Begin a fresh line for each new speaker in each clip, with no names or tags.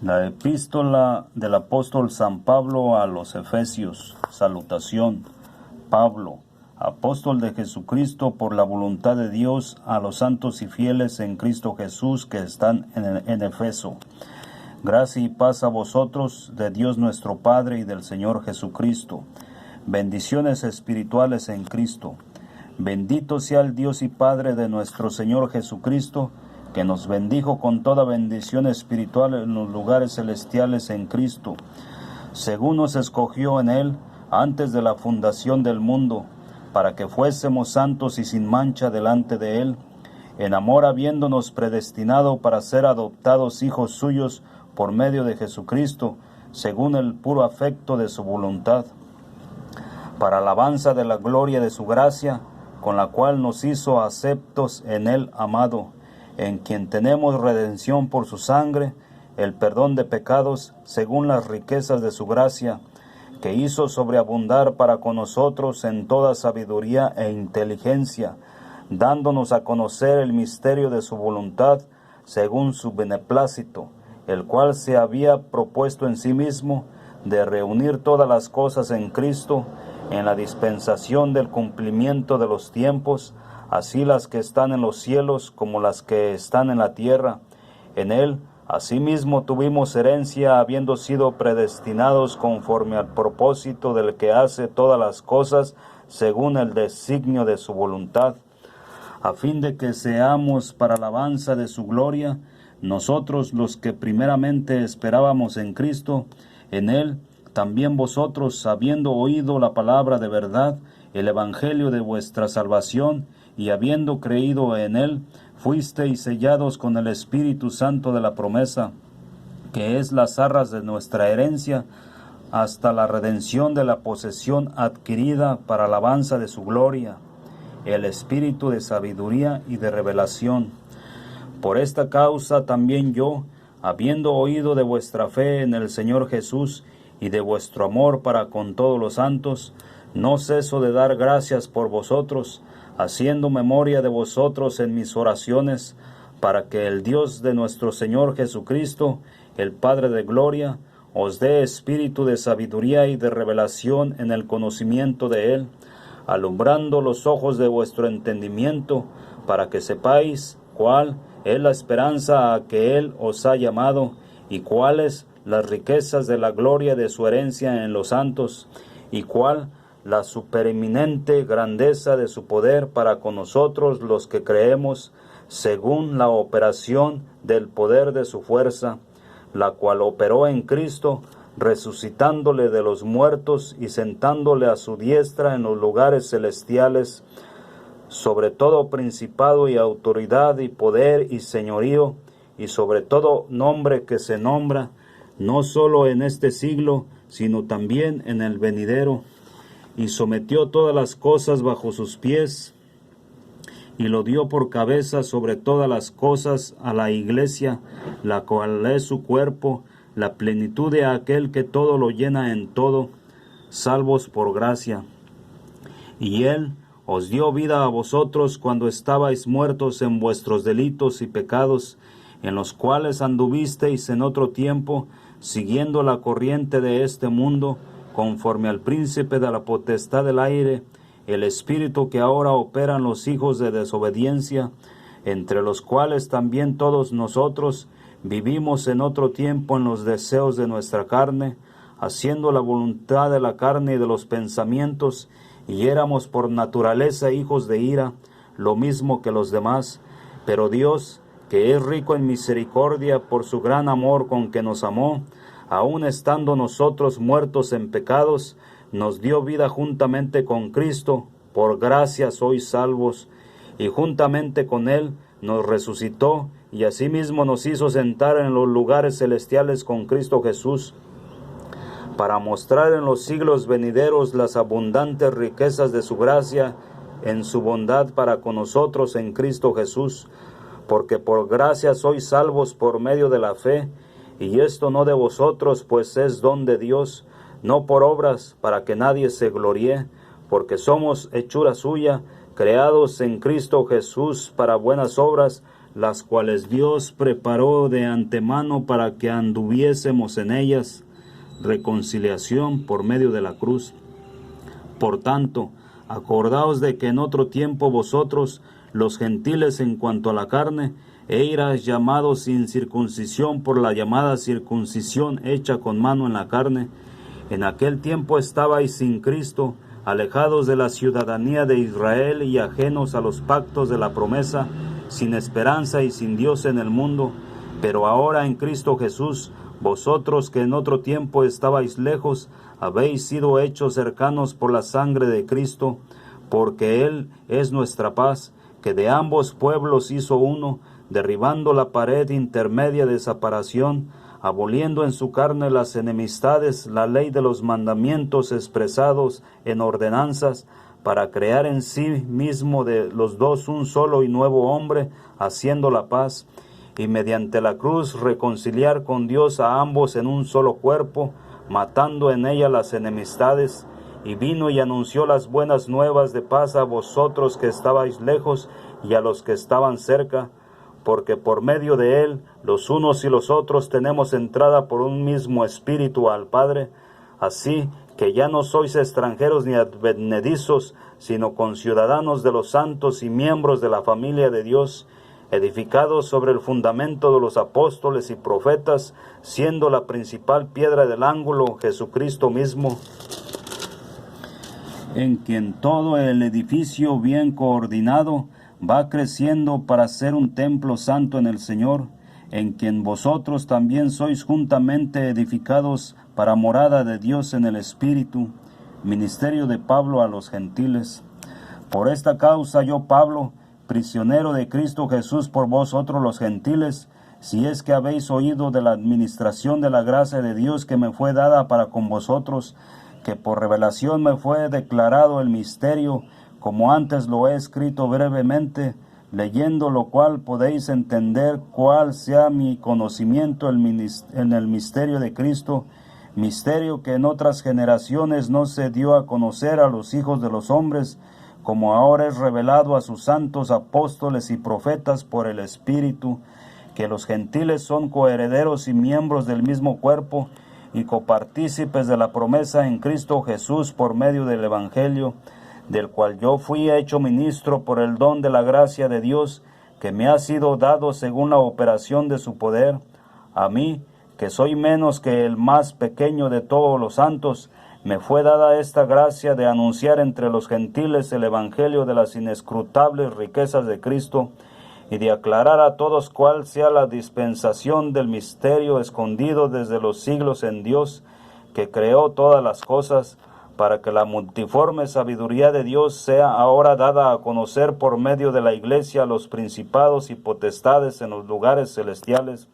La epístola del apóstol San Pablo a los Efesios. Salutación. Pablo, apóstol de Jesucristo por la voluntad de Dios, a los santos y fieles en Cristo Jesús que están en Efeso. Gracia y paz a vosotros, de Dios nuestro Padre y del Señor Jesucristo. Bendiciones espirituales en Cristo. Bendito sea el Dios y Padre de nuestro Señor Jesucristo, que nos bendijo con toda bendición espiritual en los lugares celestiales en Cristo, según nos escogió en Él antes de la fundación del mundo, para que fuésemos santos y sin mancha delante de Él, en amor habiéndonos predestinado para ser adoptados hijos suyos por medio de Jesucristo, según el puro afecto de su voluntad, para alabanza de la gloria de su gracia, con la cual nos hizo aceptos en Él amado, en quien tenemos redención por su sangre, el perdón de pecados, según las riquezas de su gracia, que hizo sobreabundar para con nosotros en toda sabiduría e inteligencia, dándonos a conocer el misterio de su voluntad, según su beneplácito, el cual se había propuesto en sí mismo, de reunir todas las cosas en Cristo, en la dispensación del cumplimiento de los tiempos, así las que están en los cielos como las que están en la tierra. En Él, asimismo, tuvimos herencia, habiendo sido predestinados conforme al propósito del que hace todas las cosas, según el designio de su voluntad, a fin de que seamos para alabanza de su gloria, nosotros los que primeramente esperábamos en Cristo. En Él también vosotros, habiendo oído la palabra de verdad, el evangelio de vuestra salvación, y habiendo creído en Él, fuisteis sellados con el Espíritu Santo de la promesa, que es las arras de nuestra herencia, hasta la redención de la posesión adquirida para alabanza de su gloria, el Espíritu de sabiduría y de revelación. Por esta causa también yo, habiendo oído de vuestra fe en el Señor Jesús y de vuestro amor para con todos los santos, no ceso de dar gracias por vosotros, haciendo memoria de vosotros en mis oraciones, para que el Dios de nuestro Señor Jesucristo, el Padre de gloria, os dé espíritu de sabiduría y de revelación en el conocimiento de Él, alumbrando los ojos de vuestro entendimiento, para que sepáis cuál es la esperanza a que Él os ha llamado, y cuáles las riquezas de la gloria de su herencia en los santos, y cuál la supereminente grandeza de su poder para con nosotros los que creemos, según la operación del poder de su fuerza, la cual operó en Cristo, resucitándole de los muertos y sentándole a su diestra en los lugares celestiales, sobre todo principado y autoridad y poder y señorío, y sobre todo nombre que se nombra, no solo en este siglo, sino también en el venidero, y sometió todas las cosas bajo sus pies, y lo dio por cabeza sobre todas las cosas a la Iglesia, la cual es su cuerpo, la plenitud de aquel que todo lo llena en todo, salvos por gracia. Y Él os dio vida a vosotros cuando estabais muertos en vuestros delitos y pecados, en los cuales anduvisteis en otro tiempo, siguiendo la corriente de este mundo, conforme al príncipe de la potestad del aire, el espíritu que ahora opera en los hijos de desobediencia, entre los cuales también todos nosotros vivimos en otro tiempo en los deseos de nuestra carne, haciendo la voluntad de la carne y de los pensamientos, y éramos por naturaleza hijos de ira, lo mismo que los demás. Pero Dios, que es rico en misericordia por su gran amor con que nos amó, aun estando nosotros muertos en pecados, nos dio vida juntamente con Cristo, por gracia sois salvos, y juntamente con Él nos resucitó, y asimismo nos hizo sentar en los lugares celestiales con Cristo Jesús, para mostrar en los siglos venideros las abundantes riquezas de su gracia, en su bondad para con nosotros en Cristo Jesús, porque por gracia sois salvos por medio de la fe, y esto no de vosotros, pues es don de Dios, no por obras, para que nadie se gloríe, porque somos hechura suya, creados en Cristo Jesús para buenas obras, las cuales Dios preparó de antemano para que anduviésemos en ellas, reconciliación por medio de la cruz. Por tanto, acordaos de que en otro tiempo vosotros, los gentiles en cuanto a la carne, erais llamados sin circuncisión por la llamada circuncisión hecha con mano en la carne. En aquel tiempo estabais sin Cristo, alejados de la ciudadanía de Israel y ajenos a los pactos de la promesa, sin esperanza y sin Dios en el mundo. Pero ahora en Cristo Jesús, vosotros que en otro tiempo estabais lejos, habéis sido hechos cercanos por la sangre de Cristo, porque Él es nuestra paz, que de ambos pueblos hizo uno, derribando la pared intermedia de separación, aboliendo en su carne las enemistades, la ley de los mandamientos expresados en ordenanzas, para crear en sí mismo de los dos un solo y nuevo hombre, haciendo la paz, y mediante la cruz reconciliar con Dios a ambos en un solo cuerpo, matando en ella las enemistades, y vino y anunció las buenas nuevas de paz a vosotros que estabais lejos y a los que estaban cerca, porque por medio de él los unos y los otros tenemos entrada por un mismo espíritu al Padre. Así que ya no sois extranjeros ni advenedizos, sino conciudadanos de los santos y miembros de la familia de Dios, edificados sobre el fundamento de los apóstoles y profetas, siendo la principal piedra del ángulo Jesucristo mismo, en quien todo el edificio bien coordinado va creciendo para ser un templo santo en el Señor, en quien vosotros también sois juntamente edificados para morada de Dios en el Espíritu. Ministerio de Pablo a los gentiles. Por esta causa yo, Pablo, prisionero de Cristo Jesús por vosotros los gentiles, si es que habéis oído de la administración de la gracia de Dios que me fue dada para con vosotros, que por revelación me fue declarado el misterio, como antes lo he escrito brevemente, leyendo lo cual podéis entender cuál sea mi conocimiento en el misterio de Cristo, misterio que en otras generaciones no se dio a conocer a los hijos de los hombres, como ahora es revelado a sus santos apóstoles y profetas por el Espíritu, que los gentiles son coherederos y miembros del mismo cuerpo, y copartícipes de la promesa en Cristo Jesús por medio del Evangelio, del cual yo fui hecho ministro por el don de la gracia de Dios, que me ha sido dado según la operación de su poder. A mí, que soy menos que el más pequeño de todos los santos, me fue dada esta gracia de anunciar entre los gentiles el Evangelio de las inescrutables riquezas de Cristo, y de aclarar a todos cuál sea la dispensación del misterio escondido desde los siglos en Dios, que creó todas las cosas, para que la multiforme sabiduría de Dios sea ahora dada a conocer por medio de la Iglesia a los principados y potestades en los lugares celestiales,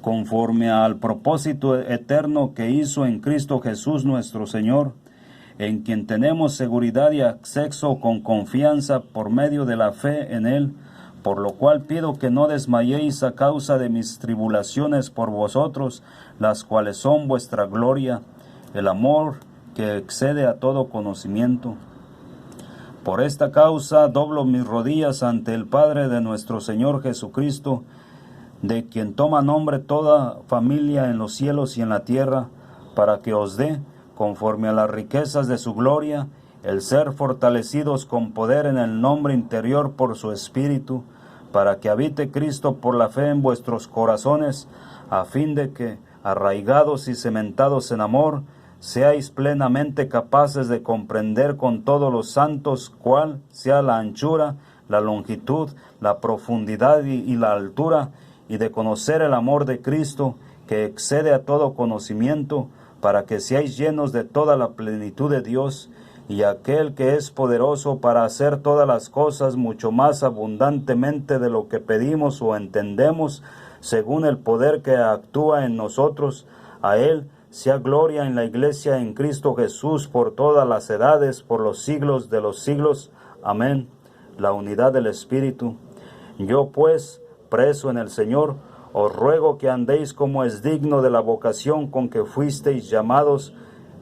conforme al propósito eterno que hizo en Cristo Jesús nuestro Señor, en quien tenemos seguridad y acceso con confianza por medio de la fe en Él, por lo cual pido que no desmayéis a causa de mis tribulaciones por vosotros, las cuales son vuestra gloria, el amor que excede a todo conocimiento. Por esta causa doblo mis rodillas ante el Padre de nuestro Señor Jesucristo, de quien toma nombre toda familia en los cielos y en la tierra, para que os dé, conforme a las riquezas de su gloria, el ser fortalecidos con poder en el nombre interior por su Espíritu, para que habite Cristo por la fe en vuestros corazones, a fin de que, arraigados y cementados en amor, seáis plenamente capaces de comprender con todos los santos cuál sea la anchura, la longitud, la profundidad y la altura, y de conocer el amor de Cristo, que excede a todo conocimiento, para que seáis llenos de toda la plenitud de Dios, y aquel que es poderoso para hacer todas las cosas mucho más abundantemente de lo que pedimos o entendemos, según el poder que actúa en nosotros, a Él sea gloria en la Iglesia en Cristo Jesús por todas las edades, por los siglos de los siglos. Amén. La unidad del Espíritu. Yo pues, preso en el Señor, os ruego que andéis como es digno de la vocación con que fuisteis llamados,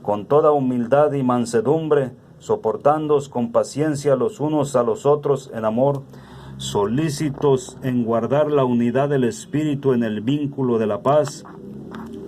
con toda humildad y mansedumbre, soportándoos con paciencia los unos a los otros en amor, solícitos en guardar la unidad del Espíritu en el vínculo de la paz,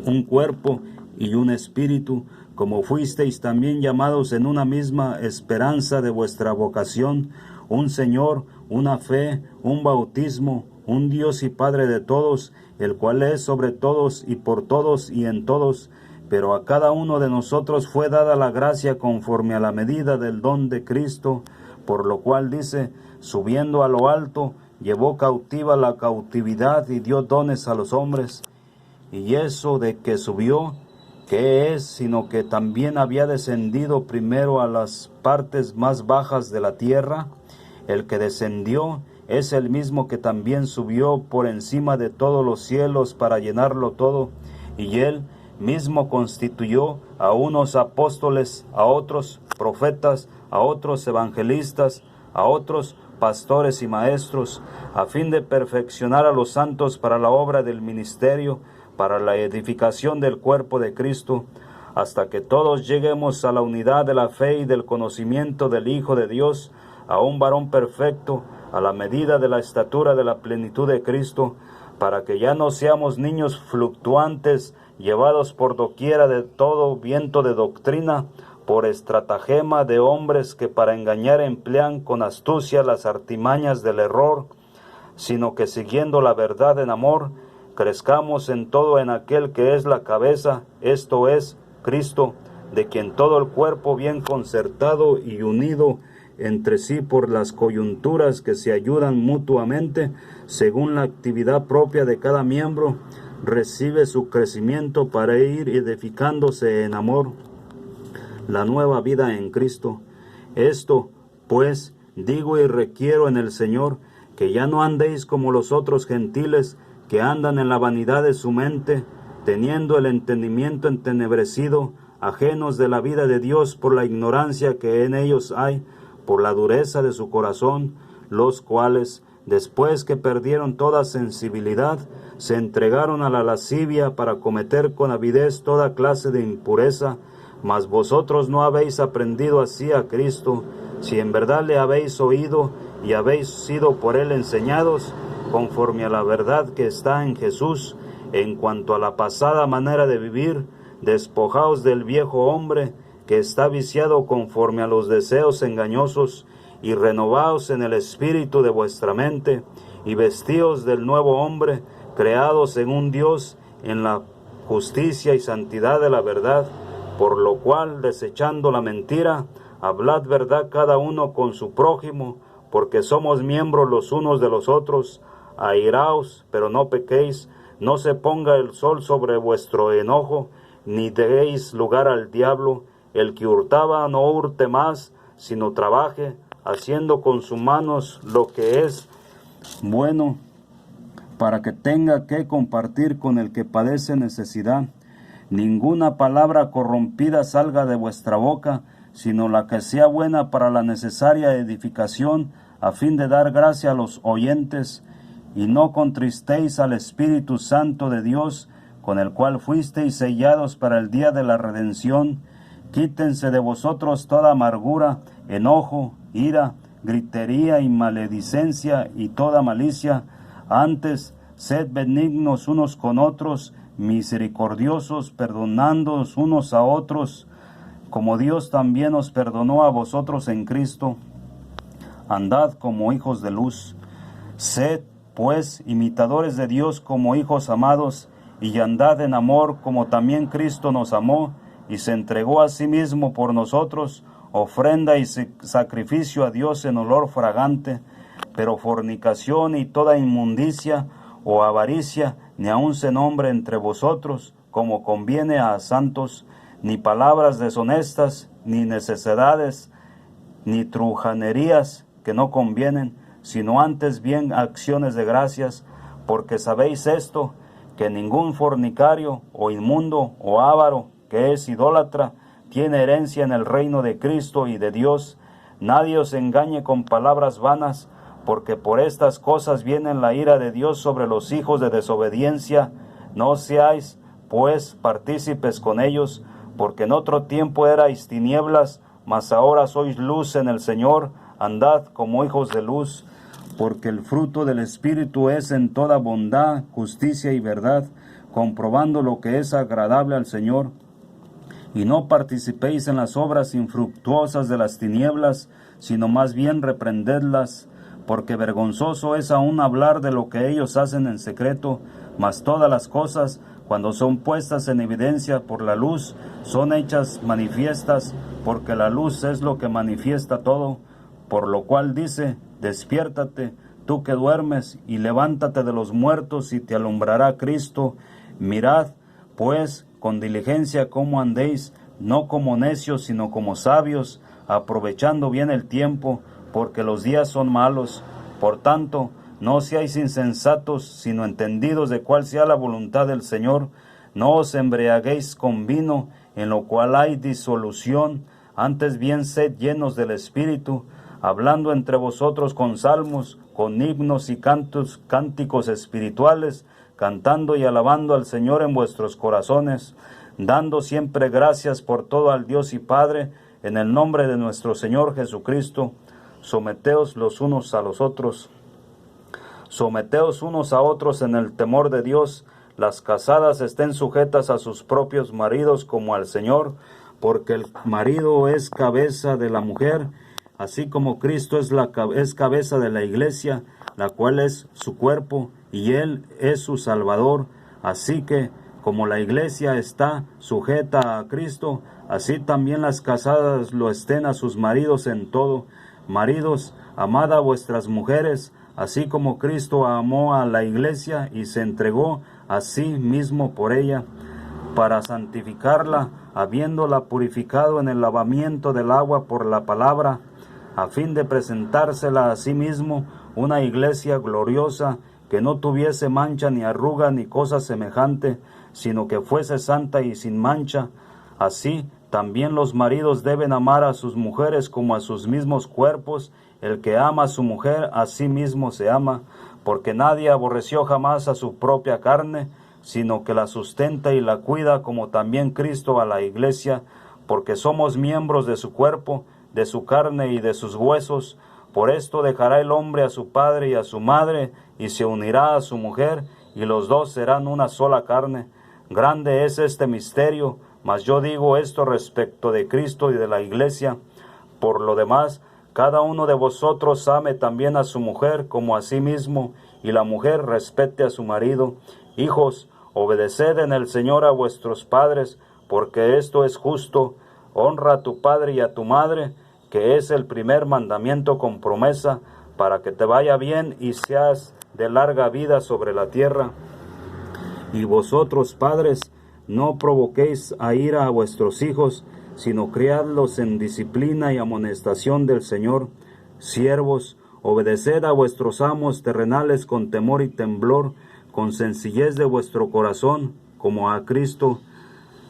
un cuerpo y un espíritu, como fuisteis también llamados en una misma esperanza de vuestra vocación, un Señor, una fe, un bautismo, un Dios y Padre de todos, el cual es sobre todos y por todos y en todos, pero a cada uno de nosotros fue dada la gracia conforme a la medida del don de Cristo, por lo cual dice, subiendo a lo alto, llevó cautiva la cautividad y dio dones a los hombres. Y eso de que subió, ¿qué es? Sino que también había descendido primero a las partes más bajas de la tierra. El que descendió es el mismo que también subió por encima de todos los cielos para llenarlo todo. Y él mismo constituyó a unos apóstoles, a otros profetas, a otros evangelistas, a otros pastores y maestros, a fin de perfeccionar a los santos para la obra del ministerio, para la edificación del cuerpo de Cristo, hasta que todos lleguemos a la unidad de la fe y del conocimiento del Hijo de Dios, a un varón perfecto, a la medida de la estatura de la plenitud de Cristo, para que ya no seamos niños fluctuantes, llevados por doquiera de todo viento de doctrina, por estratagema de hombres que para engañar emplean con astucia las artimañas del error, sino que siguiendo la verdad en amor, crezcamos en todo en aquel que es la cabeza, esto es, Cristo, de quien todo el cuerpo bien concertado y unido entre sí por las coyunturas que se ayudan mutuamente, según la actividad propia de cada miembro, recibe su crecimiento para ir edificándose en amor, la nueva vida en Cristo. Esto, pues, digo y requiero en el Señor, que ya no andéis como los otros gentiles, que andan en la vanidad de su mente, teniendo el entendimiento entenebrecido, ajenos de la vida de Dios por la ignorancia que en ellos hay, por la dureza de su corazón, los cuales, después que perdieron toda sensibilidad, se entregaron a la lascivia para cometer con avidez toda clase de impureza, mas vosotros no habéis aprendido así a Cristo, si en verdad le habéis oído y habéis sido por él enseñados, conforme a la verdad que está en Jesús, en cuanto a la pasada manera de vivir, despojaos del viejo hombre, que está viciado conforme a los deseos engañosos, y renovaos en el espíritu de vuestra mente, y vestíos del nuevo hombre, creados según Dios, en la justicia y santidad de la verdad, por lo cual, desechando la mentira, hablad verdad cada uno con su prójimo, porque somos miembros los unos de los otros. Airaos, pero no pequéis, no se ponga el sol sobre vuestro enojo, ni deis lugar al diablo. El que hurtaba no hurte más, sino trabaje, haciendo con sus manos lo que es bueno, para que tenga que compartir con el que padece necesidad. Ninguna palabra corrompida salga de vuestra boca, sino la que sea buena para la necesaria edificación, a fin de dar gracia a los oyentes. Y no contristéis al Espíritu Santo de Dios, con el cual fuisteis sellados para el día de la redención. Quítense de vosotros toda amargura, enojo, ira, gritería y maledicencia y toda malicia. Antes, sed benignos unos con otros, misericordiosos, perdonándoos unos a otros, como Dios también os perdonó a vosotros en Cristo. Andad como hijos de luz. Sed, pues, imitadores de Dios como hijos amados, y andad en amor como también Cristo nos amó, y se entregó a sí mismo por nosotros, ofrenda y sacrificio a Dios en olor fragante. Pero fornicación y toda inmundicia o avaricia ni aun se nombre entre vosotros, como conviene a santos, ni palabras deshonestas, ni necesidades, ni trujanerías que no convienen, sino antes bien acciones de gracias, porque sabéis esto, que ningún fornicario, o inmundo, o avaro, que es idólatra, tiene herencia en el reino de Cristo y de Dios. Nadie os engañe con palabras vanas, porque por estas cosas viene la ira de Dios sobre los hijos de desobediencia. No seáis, pues, partícipes con ellos, porque en otro tiempo erais tinieblas, mas ahora sois luz en el Señor. Andad como hijos de luz, porque el fruto del Espíritu es en toda bondad, justicia y verdad, comprobando lo que es agradable al Señor. Y no participéis en las obras infructuosas de las tinieblas, sino más bien reprendedlas, porque vergonzoso es aún hablar de lo que ellos hacen en secreto, mas todas las cosas, cuando son puestas en evidencia por la luz, son hechas manifiestas, porque la luz es lo que manifiesta todo, por lo cual dice, despiértate, tú que duermes, y levántate de los muertos, y te alumbrará Cristo. Mirad, pues, con diligencia cómo andéis, no como necios, sino como sabios, aprovechando bien el tiempo, porque los días son malos. Por tanto, no seáis insensatos, sino entendidos de cuál sea la voluntad del Señor. No os embriaguéis con vino, en lo cual hay disolución, antes bien sed llenos del Espíritu, hablando entre vosotros con salmos, con himnos y cánticos espirituales, cantando y alabando al Señor en vuestros corazones, dando siempre gracias por todo al Dios y Padre, en el nombre de nuestro Señor Jesucristo. Someteos los unos a los otros. Someteos unos a otros en el temor de Dios. Las casadas estén sujetas a sus propios maridos como al Señor, porque el marido es cabeza de la mujer, así como Cristo es cabeza de la iglesia, la cual es su cuerpo, y Él es su Salvador. Así que, como la iglesia está sujeta a Cristo, así también las casadas lo estén a sus maridos en todo. Maridos, amad a vuestras mujeres, así como Cristo amó a la iglesia y se entregó a sí mismo por ella, para santificarla, habiéndola purificado en el lavamiento del agua por la palabra, a fin de presentársela a sí mismo una iglesia gloriosa, que no tuviese mancha ni arruga ni cosa semejante, sino que fuese santa y sin mancha. Así también los maridos deben amar a sus mujeres como a sus mismos cuerpos. El que ama a su mujer, a sí mismo se ama, porque nadie aborreció jamás a su propia carne, sino que la sustenta y la cuida, como también Cristo a la iglesia, porque somos miembros de su cuerpo, de su carne y de sus huesos. Por esto dejará el hombre a su padre y a su madre, y se unirá a su mujer, y los dos serán una sola carne. Grande es este misterio, mas yo digo esto respecto de Cristo y de la iglesia. Por lo demás, cada uno de vosotros ame también a su mujer como a sí mismo, y la mujer respete a su marido. Hijos, obedeced en el Señor a vuestros padres, porque esto es justo. Honra a tu padre y a tu madre, que es el primer mandamiento con promesa, para que te vaya bien y seas de larga vida sobre la tierra. Y vosotros, padres, no provoquéis a ira a vuestros hijos, sino criadlos en disciplina y amonestación del Señor. Siervos, obedeced a vuestros amos terrenales con temor y temblor, con sencillez de vuestro corazón, como a Cristo,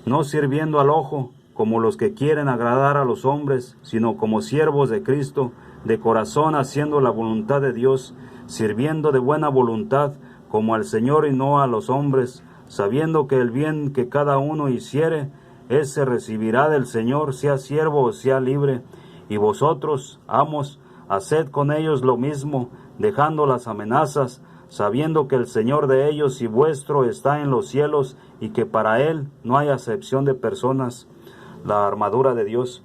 no sirviendo al ojo, como los que quieren agradar a los hombres, sino como siervos de Cristo, de corazón haciendo la voluntad de Dios, sirviendo de buena voluntad, como al Señor y no a los hombres, sabiendo que el bien que cada uno hiciere, ese recibirá del Señor, sea siervo o sea libre. Y vosotros, amos, haced con ellos lo mismo, dejando las amenazas, sabiendo que el Señor de ellos y vuestro está en los cielos, y que para Él no hay acepción de personas. La armadura de Dios.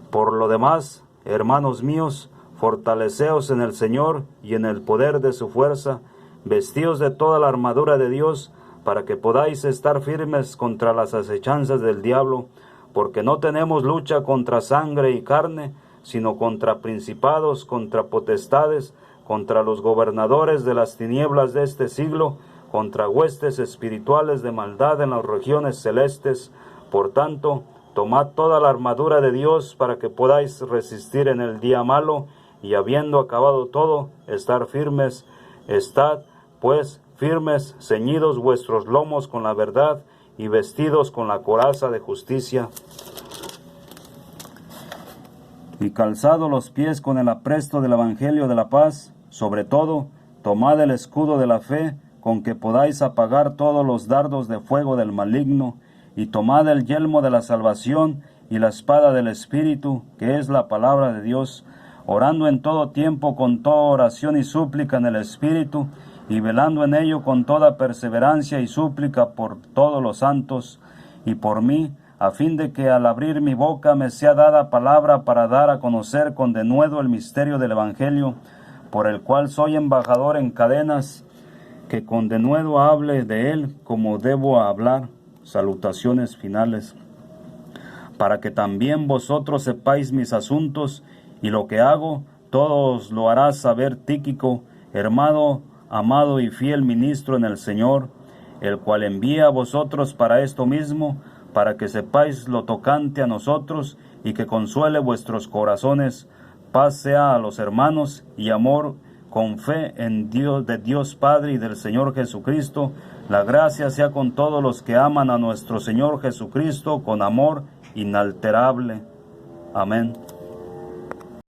Por lo demás, hermanos míos, fortaleceos en el Señor y en el poder de su fuerza, vestíos de toda la armadura de Dios, para que podáis estar firmes contra las acechanzas del diablo, porque no tenemos lucha contra sangre y carne, sino contra principados, contra potestades, contra los gobernadores de las tinieblas de este siglo, contra huestes espirituales de maldad en las regiones celestes. Por tanto, tomad toda la armadura de Dios para que podáis resistir en el día malo, y habiendo acabado todo, estar firmes. Estad, pues, firmes, ceñidos vuestros lomos con la verdad, y vestidos con la coraza de justicia, y calzado los pies con el apresto del Evangelio de la paz. Sobre todo, tomad el escudo de la fe, con que podáis apagar todos los dardos de fuego del maligno, y tomad el yelmo de la salvación y la espada del Espíritu, que es la palabra de Dios, orando en todo tiempo con toda oración y súplica en el Espíritu, y velando en ello con toda perseverancia y súplica por todos los santos y por mí, a fin de que al abrir mi boca me sea dada palabra para dar a conocer con denuedo el misterio del Evangelio, por el cual soy embajador en cadenas, que con denuedo hable de él como debo hablar. Salutaciones finales. Para que también vosotros sepáis mis asuntos y lo que hago, todos lo hará saber Tíquico, hermano, amado y fiel ministro en el Señor, el cual envía a vosotros para esto mismo, para que sepáis lo tocante a nosotros y que consuele vuestros corazones. Paz sea a los hermanos y amor con fe en Dios, de Dios Padre y del Señor Jesucristo. La gracia sea con todos los que aman a nuestro Señor Jesucristo con amor inalterable. Amén.